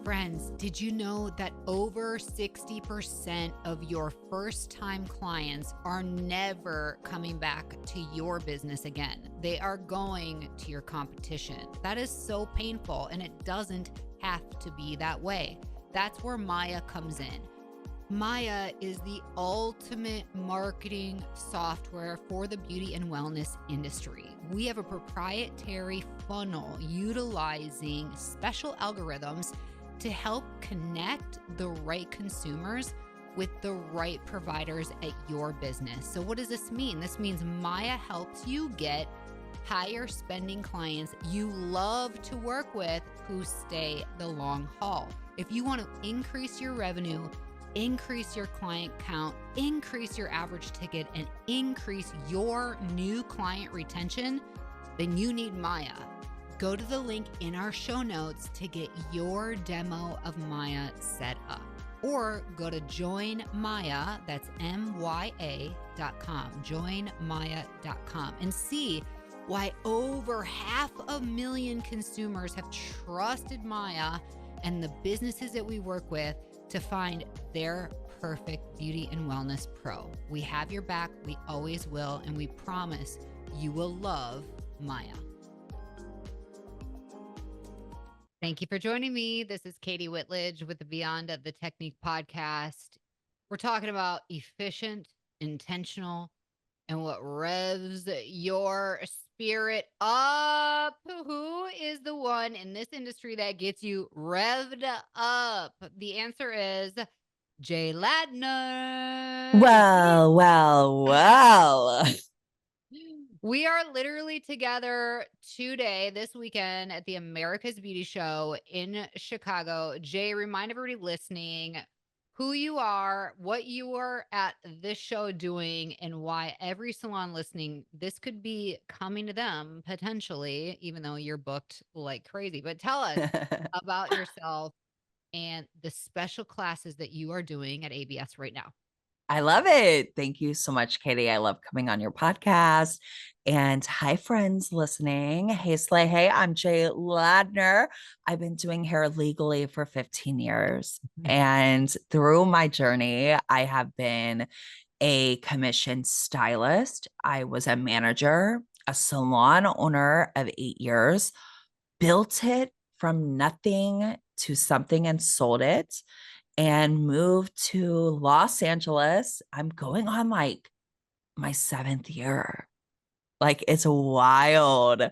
Friends, did you know that over 60% of your first-time clients are never coming back to your business again? They are going to your competition. That is so painful, and it doesn't have to be that way. That's where Maya comes in. Maya is the ultimate marketing software for the beauty and wellness industry. We have a proprietary funnel utilizing special algorithms to help connect the right consumers with the right providers at your business. So what does this mean? This means Maya helps you get higher spending clients you love to work with who stay the long haul. If you want to increase your revenue, increase your client count, increase your average ticket, and increase your new client retention, then you need Maya. Go to the link in our show notes to get your demo of Maya set up. Or go to joinmaya, that's MYA.com, joinmaya.com, and see why over 500,000 consumers have trusted Maya and the businesses that we work with to find their perfect beauty and wellness pro. We have your back, we always will, and we promise you will love Maya. Thank you for joining me. This is Katie Whitledge with the Beyond the Technique podcast. We're talking about efficient, intentional, and what revs your spirit up. Who is the one in this industry that gets you revved up? The answer is Jay Ladner. Well. We are literally together today, this weekend at the America's Beauty Show in Chicago. Jay, remind everybody listening who you are, what you are at this show doing, and why every salon listening, this could be coming to them potentially, even though you're booked like crazy. But tell us about yourself and the special classes that you are doing at ABS right now. I love it. Thank you so much, Katie. I love coming on your podcast. And hi, friends listening. Hey, Slay. Hey, I'm Jay Ladner. I've been doing hair legally for 15 years. And through my journey, I have been a commissioned stylist. I was a manager, a salon owner of 8 years, built it from nothing to something and sold it, and moved to Los Angeles. I'm going on like my 7th year. Like, it's wild.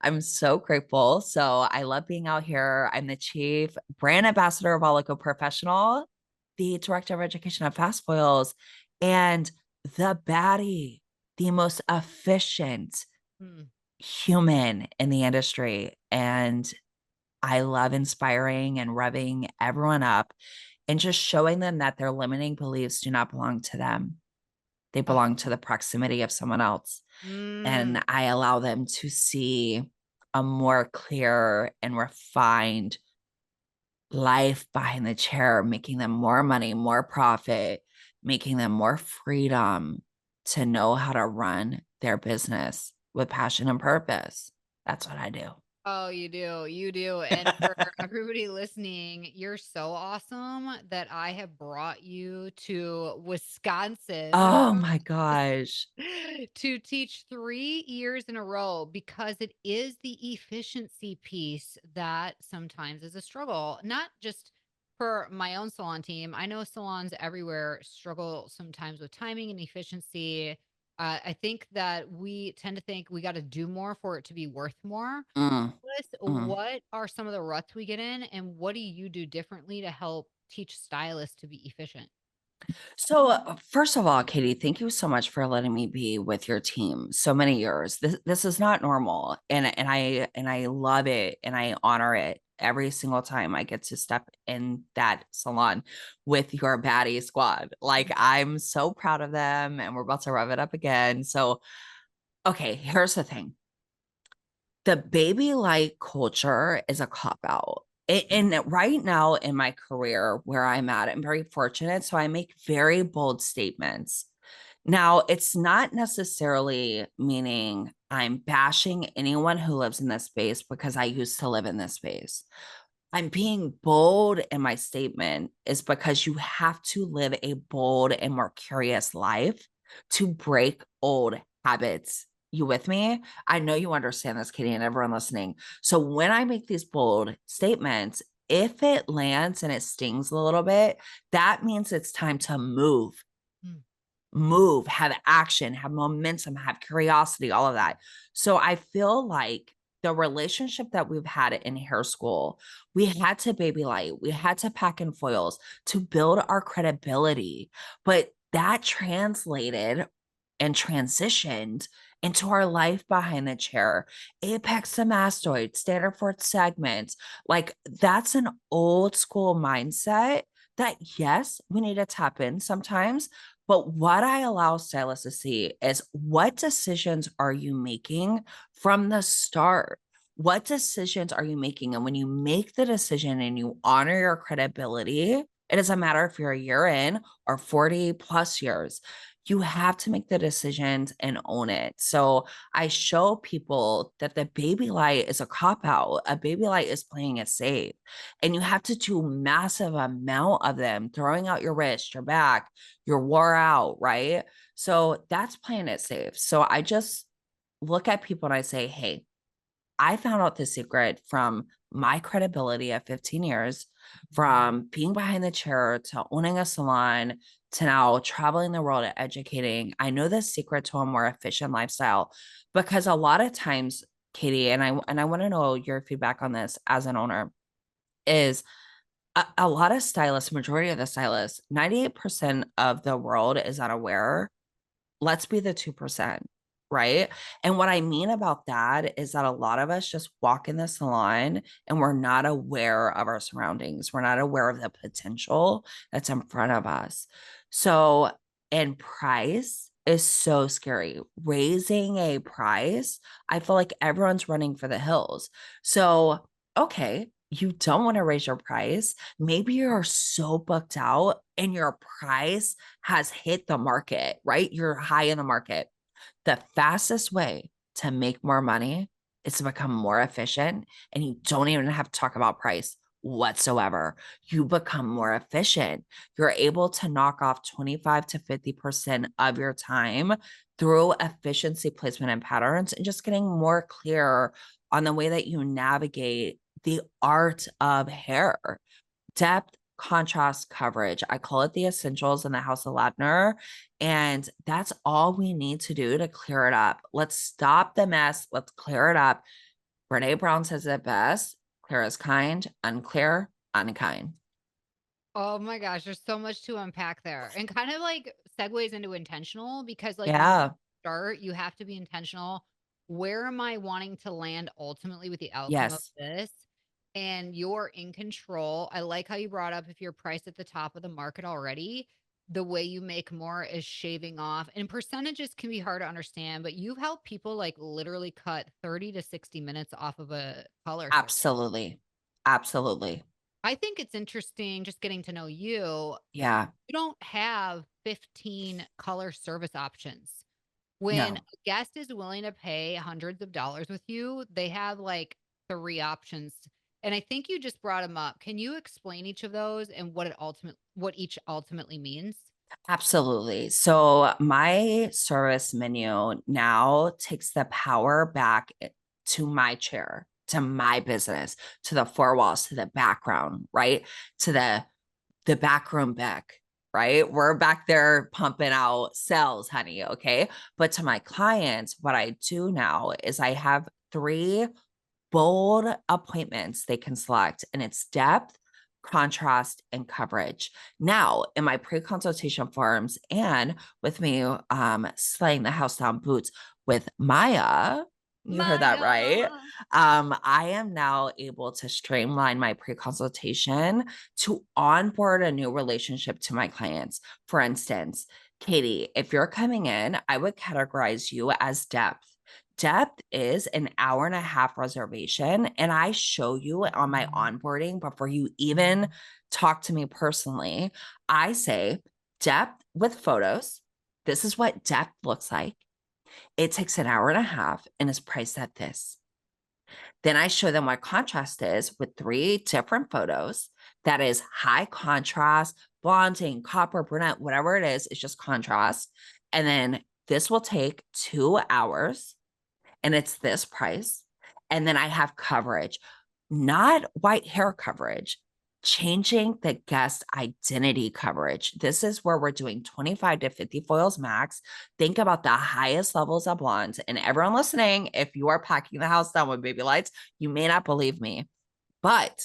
I'm so grateful. So I love being out here. I'm the chief brand ambassador of Alico Professional, the director of education at Fast Foils, and the baddie, the most efficient human in the industry. And I love inspiring and revving everyone up and just showing them that their limiting beliefs do not belong to them. They belong to the proximity of someone else. And I allow them to see a more clear and refined life behind the chair, making them more money, more profit, making them more freedom to know how to run their business with passion and purpose. That's what I do. Oh, you do. You do. And for everybody listening, you're so awesome that I have brought you to Wisconsin. Oh my gosh. To teach 3 years in a row, because it is the efficiency piece that sometimes is a struggle, not just for my own salon team. I know salons everywhere struggle sometimes with timing and efficiency. I think that we tend to think we got to do more for it to be worth more. What are some of the ruts we get in, and what do you do differently to help teach stylists to be efficient? So, first of all, Katie, thank you so much for letting me be with your team so many years. This is not normal, and I love it, and I honor it every single time I get to step in that salon with your baddie squad. Like, I'm so proud of them, and we're about to rev it up again. So, okay, here's the thing. The baby like culture is a cop out. And right now in my career where I'm at, I'm very fortunate. So I make very bold statements. Now, it's not necessarily meaning I'm bashing anyone who lives in this space, because I used to live in this space. I'm being bold in my statement is because you have to live a bold and more curious life to break old habits. You with me? I know you understand this, Katie, and everyone listening. So when I make these bold statements, if it lands and it stings a little bit, that means it's time to Mm. move, have action, have momentum, have curiosity, all of that. So I feel like the relationship that we've had in hair school, we had to baby light, we had to pack in foils to build our credibility. But that translated and transitioned into our life behind the chair, apex to mastoid, standard fourth segment. Like that's an old school mindset that, yes, we need to tap in sometimes, but what I allow stylists to see is what decisions are you making from the start? What decisions are you making? And when you make the decision and you honor your credibility, it doesn't matter if you're a year in or 40 plus years, you have to make the decisions and own it. So I show people that the baby light is a cop out. A baby light is playing it safe. And you have to do massive amount of them, throwing out your wrist, your back, you're wore out, right? So that's playing it safe. So I just look at people and I say, hey, I found out the secret from my credibility at 15 years, from being behind the chair to owning a salon to now traveling the world and educating. I know the secret to a more efficient lifestyle because a lot of times, Katie, and I want to know your feedback on this as an owner, is a lot of stylists, majority of the stylists, 98% of the world is unaware. Let's be the 2%, right? And what I mean about that is that a lot of us just walk in the salon and we're not aware of our surroundings. We're not aware of the potential that's in front of us. So, and price is so scary. Raising a price, I feel like everyone's running for the hills. So, okay, you don't want to raise your price. Maybe you're so booked out and your price has hit the market, right? You're high in the market. The fastest way to make more money is to become more efficient. And you don't even have to talk about price whatsoever. You become more efficient. You're able to knock off 25 to 50% of your time through efficiency placement and patterns and just getting more clear on the way that you navigate the art of hair. Depth, contrast, coverage. I call it the essentials in the House of Ladner. And that's all we need to do to clear it up. Let's stop the mess. Let's clear it up. Brene Brown says it best: clear is kind, unclear, unkind. Oh my gosh, there's so much to unpack there. And kind of like segues into intentional because like when you Yeah. start, you have to be intentional. Where am I wanting to land ultimately with the outcome of Yes. this? And you're in control. I like how you brought up if you're priced at the top of the market already, the way you make more is shaving off. And percentages can be hard to understand, but you've helped people like literally cut 30 to 60 minutes off of a color service. Absolutely. Absolutely. I think it's interesting just getting to know you. Yeah. You don't have 15 color service options. When a No. guest is willing to pay hundreds of dollars with you, they have like 3 options. And I think you just brought them up. Can you explain each of those and what each ultimately means? Absolutely. So my service menu now takes the power back to my chair, to my business, to the four walls, to the background, right? To the backroom back, right? We're back there pumping out sales, honey, okay? But to my clients, what I do now is I have 3 bold appointments they can select, and it's depth, contrast, and coverage. Now, in my pre-consultation forms and with me slaying the house down boots with Maya, you heard that right. Maya. I am now able to streamline my pre-consultation to onboard a new relationship to my clients. For instance, Katie, if you're coming in, I would categorize you as depth. Depth is an hour and a half reservation, and I show you on my onboarding before you even talk to me personally. I say depth with photos. This is what depth looks like. It takes an hour and a half and is priced at this. Then I show them what contrast is with 3 different photos. That is high contrast, blonding, copper, brunette, whatever it is, it's just contrast. And then this will take 2 hours and it's this price. And then I have coverage, not white hair coverage, changing the guest identity coverage. This is where we're doing 25 to 50 foils max. Think about the highest levels of blonde. And everyone listening, if you are packing the house down with baby lights, you may not believe me, but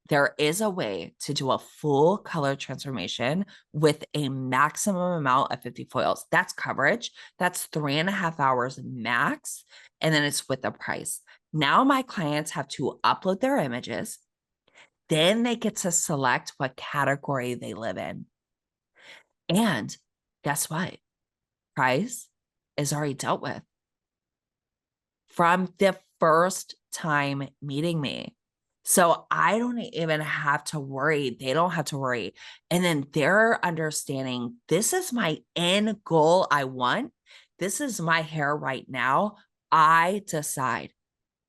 there is a way to do a full color transformation with a maximum amount of 50 foils. That's coverage. That's 3.5 hours max. And then it's with the price. Now my clients have to upload their images. Then they get to select what category they live in. And guess what? Price is already dealt with from the first time meeting me. So I don't even have to worry. They don't have to worry. And then they're understanding this is my end goal I want. This is my hair right now. I decide.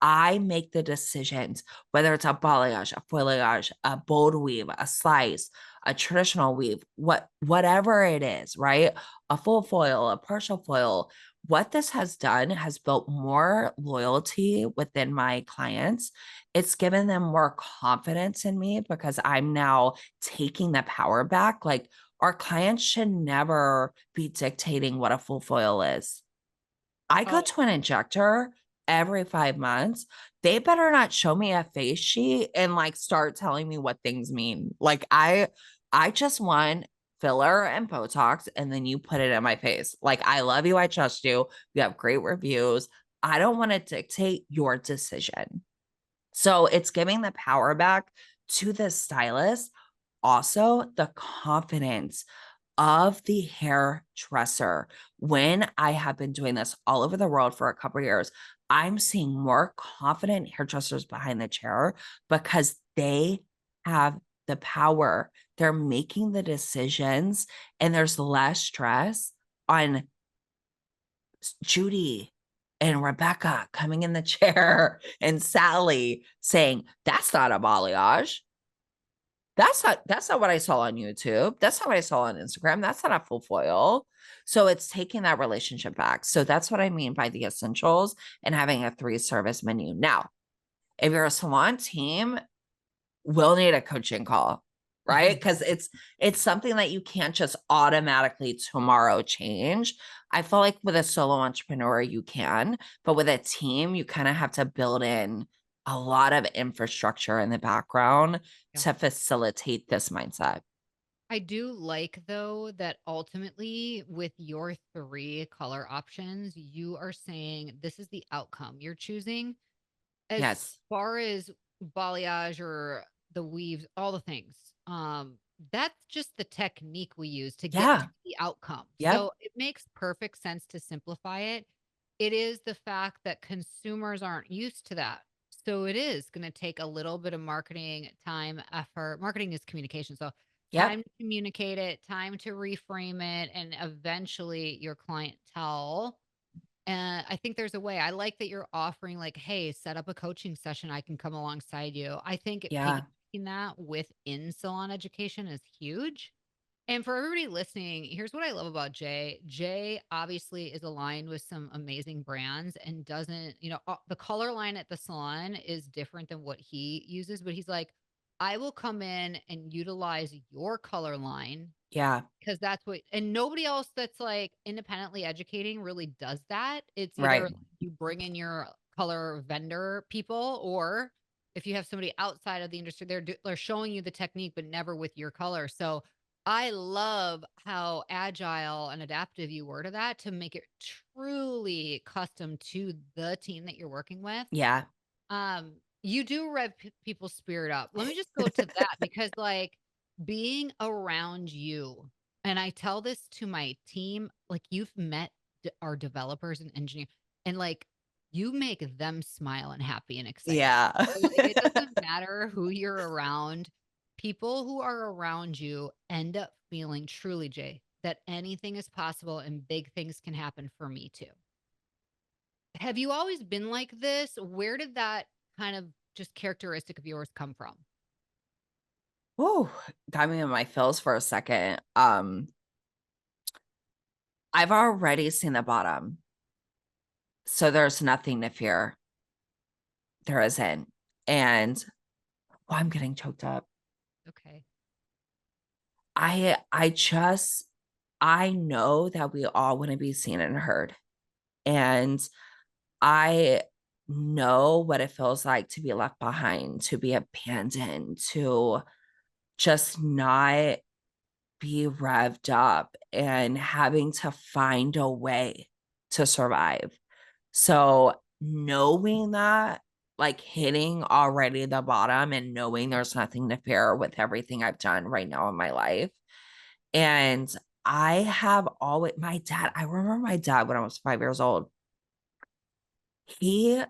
I make the decisions, whether it's a balayage, a foliage, a bold weave, a slice, a traditional weave, whatever it is, right? A full foil, a partial foil. What this has done has built more loyalty within my clients. It's given them more confidence in me because I'm now taking the power back. Like our clients should never be dictating what a full foil is. I go Oh, to an injector every 5 months. They better not show me a face sheet and like start telling me what things mean. Like I just want filler and Botox and then you put it in my face. Like I love you, I trust you. You have great reviews. I don't want to dictate your decision. So it's giving the power back to the stylist. Also, the confidence of the hairdresser. When I have been doing this all over the world for a couple of years, I'm seeing more confident hairdressers behind the chair because they have the power. They're making the decisions and there's less stress on Judy and Rebecca coming in the chair and Sally saying, that's not a balayage. That's not what I saw on YouTube. That's not what I saw on Instagram. That's not a full foil. So it's taking that relationship back. So that's what I mean by the essentials and having a 3 service menu. Now, if you're a salon team, we'll need a coaching call, right? Because it's something that you can't just automatically tomorrow change. I feel like with a solo entrepreneur, you can, but with a team, you kind of have to build in a lot of infrastructure in the background yeah. to facilitate this mindset. I do like though that ultimately with your 3 color options, you are saying this is the outcome you're choosing as Yes. far as balayage or the weaves, all the things. That's just the technique we use to get to Yeah. the outcome. Yep. So it makes perfect sense to simplify it. It is the fact that consumers aren't used to that. So it is going to take a little bit of marketing time, effort. Marketing is communication. So Yep. time to communicate it, time to reframe it, and eventually your clientele I think there's a way. I like that you're offering like, "Hey, set up a coaching session. I can come alongside you." I think Yeah. piggybacking that within salon education is huge. And for everybody listening, here's what I love about Jay. Jay obviously is aligned with some amazing brands and doesn't, the color line at the salon is different than what he uses, but he's like, "I will come in and utilize your color line Yeah. because that's what and nobody else that's, like, independently educating really does that. It's either Right. like, you bring in your color vendor people, or if you have somebody outside of the industry, they're showing you the technique, but never with your color. So, I love how agile and adaptive you were to that to make it truly custom to the team that you're working with. Yeah. You do rev people's spirit up. Let me just go to that because, like, being around you and I tell this to my team, like, you've met our developers and engineers, and, like, you make them smile and happy and excited. Yeah. So, like, it doesn't matter who you're around. People who are around you end up feeling truly, Jay, that anything is possible and big things can happen for me too. Have you always been like this? Where did that kind of just characteristic of yours come from? Oh, got me in my feels for a second. I've already seen the bottom, so there's nothing to fear. There isn't. And I'm getting choked up. Okay. I just I know that we all want to be seen and heard. And I know what it feels like to be left behind, to be abandoned, to just not be revved up and having to find a way to survive. So, knowing that, like hitting already the bottom and knowing there's nothing to fear with everything I've done right now in my life. And I have always, my dad, I remember my dad when I was 5 years old. He,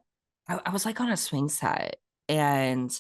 I was like on a swing set, and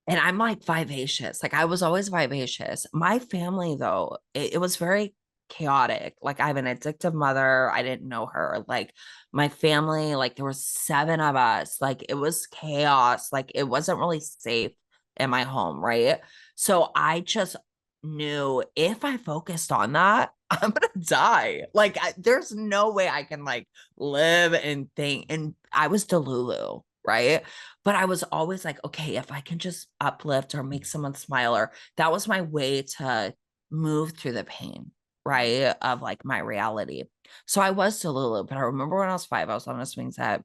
I'm like vivacious. Like I was always vivacious. My family, though, it was very chaotic. Like I have an addictive mother. I didn't know her. Like my family, like there were seven of us. Like it was chaos. Like it wasn't really safe in my home, right? So I just knew if I focused on that, I'm gonna die. Like there's no way I can like live and think. And I was Delulu, right? But I was always like, okay, if I can just uplift or make someone smile, or that was my way to move through the pain, right? Of like my reality. So I was Delulu, but I remember when I was 5, I was on a swing set.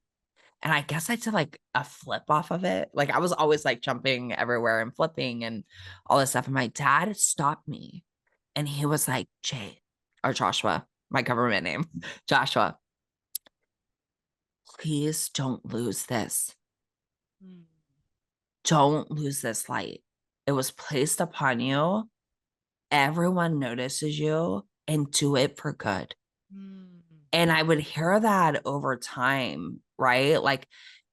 And I guess I did like a flip off of it. Like I was always like jumping everywhere and flipping and all this stuff. And my dad stopped me and he was like, Jay, or Joshua, my government name, Joshua, please don't lose this. Mm. Don't lose this light. It was placed upon you. Everyone notices you and do it for good. Mm. And I would hear that over time, right? Like,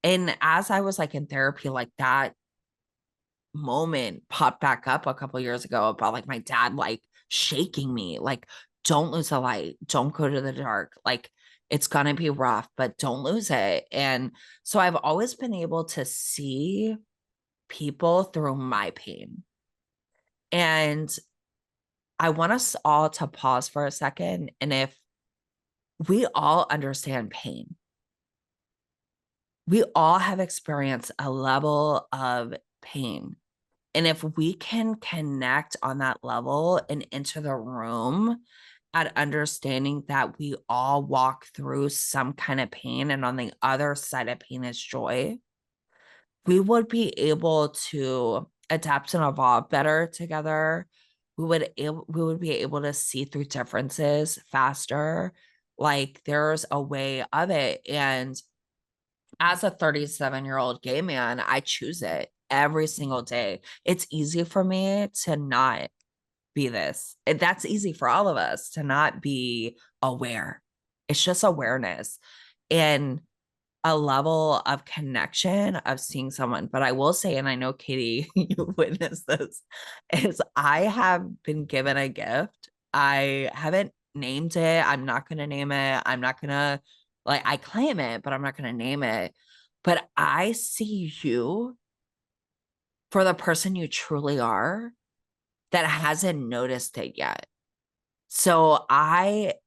and as I was like in therapy, like that moment popped back up a couple years ago about like my dad like shaking me, like, don't lose the light, don't go to the dark. Like, it's gonna be rough, but don't lose it. And so I've always been able to see people through my pain. And I want us all to pause for a second. And if we all understand pain, we all have experienced a level of pain. And if we can connect on that level and enter the room at understanding that we all walk through some kind of pain, and on the other side of pain is joy, we would be able to adapt and evolve better together. We would be able to see through differences faster. Like there's a way of it. And as a 37-year-old gay man, I choose it every single day. It's easy for me to not be this. That's easy for all of us to not be aware. It's just awareness. And a level of connection of seeing someone. But I will say, and I know Katie, you witnessed this, is I have been given a gift. I haven't named it. I'm not going to name it. I'm not going to, like, I claim it, but I'm not going to name it. But I see you for the person you truly are that hasn't noticed it yet. So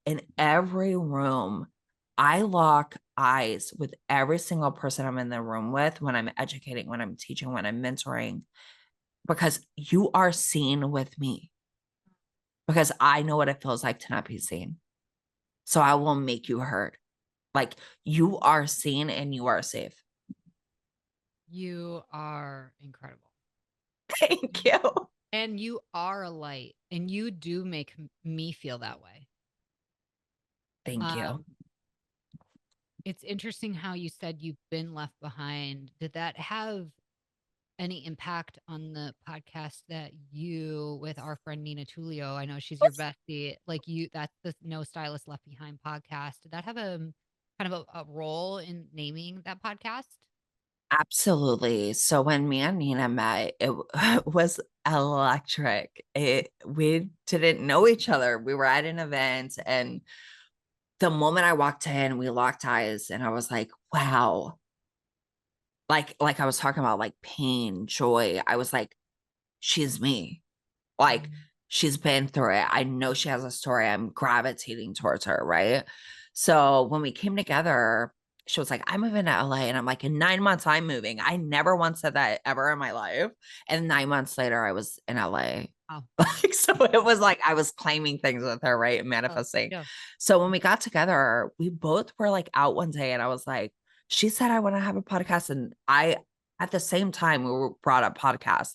in every room, I lock eyes with every single person I'm in the room with when I'm educating, when I'm teaching, when I'm mentoring, because you are seen with me, because I know what it feels like to not be seen. So I will make you heard. Like you are seen and you are safe. You are incredible. Thank you. And you are a light, and you do make me feel that way. Thank you. Um, it's interesting how you said you've been left behind. Did that have any impact on the podcast that you with our friend Nina Tulio? I know she's your bestie. Like you, that's the No Stylist Left Behind podcast. Did that have a kind of a role in naming that podcast? Absolutely. So when me and Nina met, it was electric. We didn't know each other. We were at an event, and the moment I walked in, we locked eyes, and I was like, wow, like I was talking about, like pain, joy. I was like, she's me. Like she's been through it. I know she has a story. I'm gravitating towards her, right? So when we came together, she was like, I'm moving to LA. And I'm like, in 9 months, I'm moving. I never once said that ever in my life. And 9 months later, I was in LA. Wow. Like, so it was like I was claiming things with her, right? And Oh, manifesting. yeah. So when we got together, we both were like out one day, and I was like, she said, I want to have a podcast. And I, at the same time, we were brought up podcast.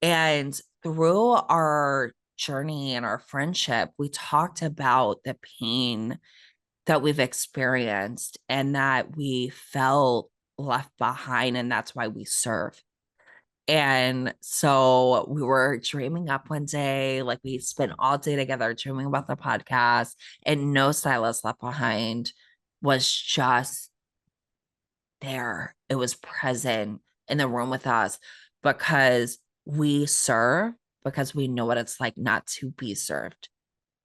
And through our journey and our friendship, we talked about the pain that we've experienced and that we felt left behind. And that's why we serve. And so we were dreaming up one day, like we spent all day together dreaming about the podcast, and No Stylist Left Behind was just there. It was present in the room with us because we serve, because we know what it's like not to be served.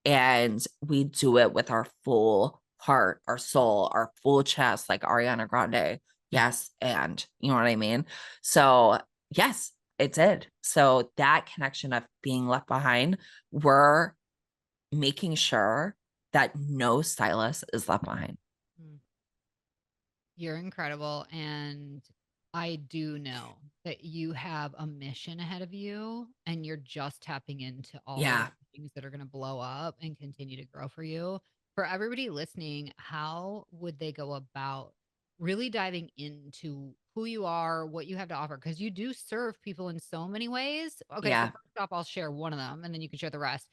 And we do it with our full heart, our soul, our full chest, like Ariana Grande. Yes. And you know what I mean? So, yes, it did. So, that connection of being left behind, we're making sure that no stylist is left behind. Mm. You're incredible. And I do know that you have a mission ahead of you and you're just tapping into all of Yeah. the things that are going to blow up and continue to grow for you. For everybody listening, how would they go about really diving into who you are, what you have to offer? Because you do serve people in so many ways. Okay, so Yeah. first off, I'll share one of them and then you can share the rest.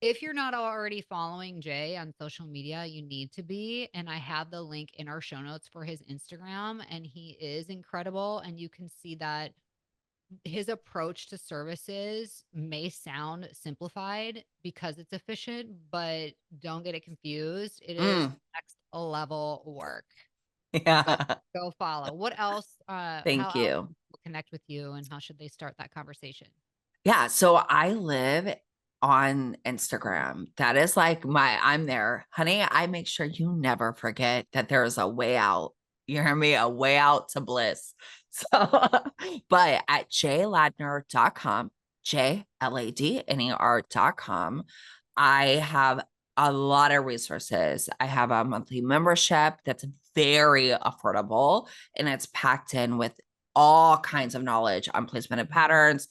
If you're not already following Jay on social media, you need to be. And I have the link in our show notes for his Instagram, and he is incredible. And you can see that his approach to services may sound simplified because it's efficient, but don't get it confused. It is Mm, next level work. So yeah. go follow. What else? How Thank else you. can people connect with you, and how should they start that conversation? Yeah, so I live on Instagram. That is like I'm there. Honey, I make sure you never forget that there is a way out. You hear me? A way out to bliss. So, but at jladner.com, JLADNER.com, I have a lot of resources. I have a monthly membership that's very affordable, and it's packed in with all kinds of knowledge on placement and patterns,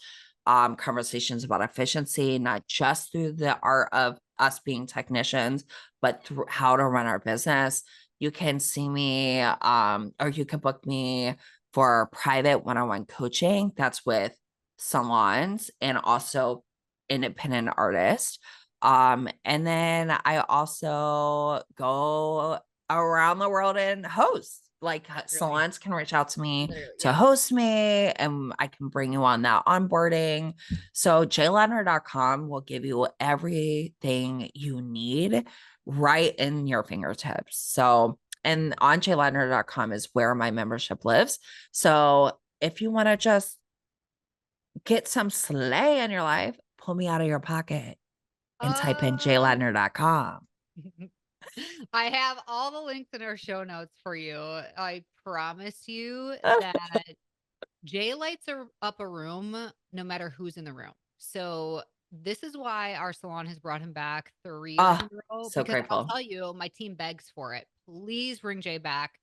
conversations about efficiency, not just through the art of us being technicians, but through how to run our business. You can see me, or you can book me for private one-on-one coaching. That's with salons and also independent artists. And then I also go around the world and host. Like Really? salons can reach out to me Literally. to Yep. host me, and I can bring you on that onboarding. So jladner.com will give you everything you need right in your fingertips. So, and on jladner.com is where my membership lives. So if you want to just get some slay in your life, pull me out of your pocket and type in Oh. jladner.com. I have all the links in our show notes for you. I promise you that Jay lights up a room no matter who's in the room. So this is why our salon has brought him back 3 years in Oh, a row, so because I'll grateful. tell you, my team begs for it. Please bring Jay back.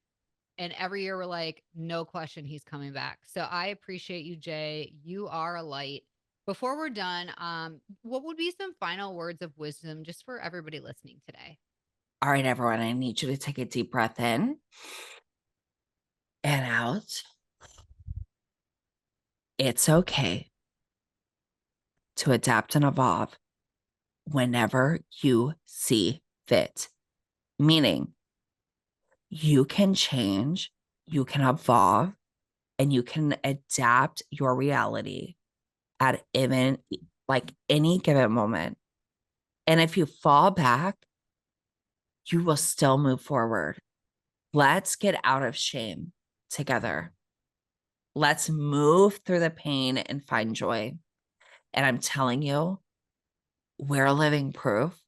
And every year we're like, no question, he's coming back. So I appreciate you, Jay. You are a light. Before we're done, what would be some final words of wisdom just for everybody listening today? All right, everyone, I need you to take a deep breath in and out. It's okay to adapt and evolve whenever you see fit, meaning you can change, you can evolve, and you can adapt your reality at even like any given moment. And if you fall back, you will still move forward. Let's get out of shame together. Let's move through the pain and find joy. And I'm telling you, we're living proof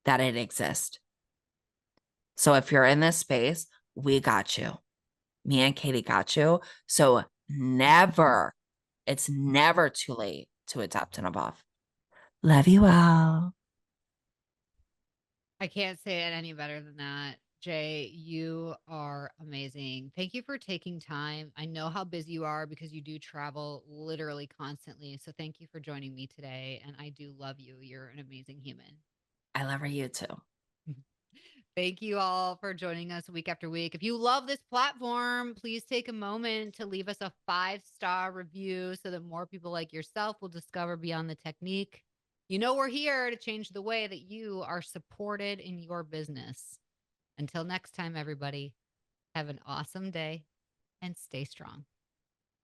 that it exists. So if you're in this space, we got you. Me and Katie got you. So never, it's never too late to adapt and evolve. Love you all. I can't say it any better than that. Jay, you are amazing. Thank you for taking time. I know how busy you are because you do travel literally constantly. So thank you for joining me today. And I do love you. You're an amazing human. I love you too. Thank you all for joining us week after week. If you love this platform, please take a moment to leave us a 5-star review so that more people like yourself will discover Beyond the Technique. You know, we're here to change the way that you are supported in your business. Until next time, everybody, have an awesome day and stay strong.